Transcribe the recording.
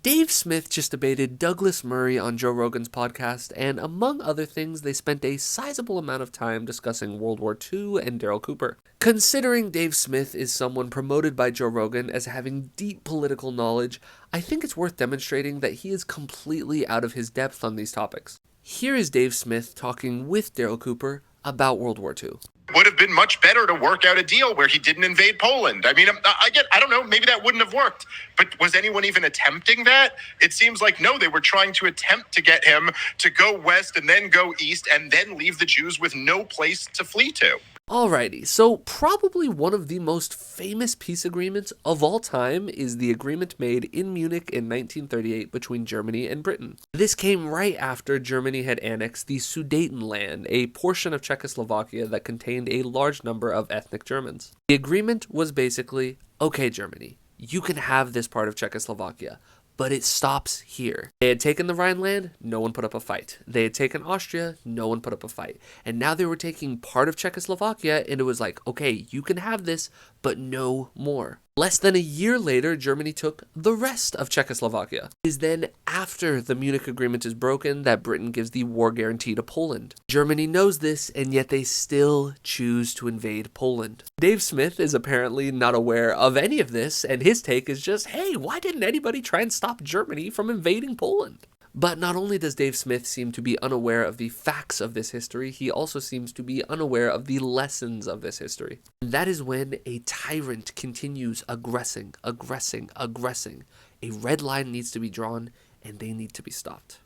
Dave Smith just debated Douglas Murray on Joe Rogan's podcast, and among other things, they spent a sizable amount of time discussing World War II and Daryl Cooper. Considering Dave Smith is someone promoted by Joe Rogan as having deep political knowledge, I think it's worth demonstrating that he is completely out of his depth on these topics. Here is Dave Smith talking with Daryl Cooper about World War II. Would have been much better to work out a deal where he didn't invade Poland. I mean, I don't know, maybe that wouldn't have worked. But was anyone even attempting that? It seems like no, they were trying to attempt to get him to go west and then go east and then leave the Jews with no place to flee to. Alrighty, so probably one of the most famous peace agreements of all time is the agreement made in Munich in 1938 between Germany and Britain. This came right after Germany had annexed the Sudetenland, a portion of Czechoslovakia that contained a large number of ethnic Germans. The agreement was basically, okay, Germany, you can have this part of Czechoslovakia, but it stops here. They had taken the Rhineland, no one put up a fight. They had taken Austria, no one put up a fight. And now they were taking part of Czechoslovakia, and it was like, okay, you can have this, but no more. Less than a year later, Germany took the rest of Czechoslovakia. It is then after the Munich Agreement is broken that Britain gives the war guarantee to Poland. Germany knows this, and yet they still choose to invade Poland. Dave Smith is apparently not aware of any of this, and his take is just, hey, why didn't anybody try and stop Germany from invading Poland? But not only does Dave Smith seem to be unaware of the facts of this history, he also seems to be unaware of the lessons of this history. And that is when a tyrant continues aggressing. A red line needs to be drawn, and they need to be stopped.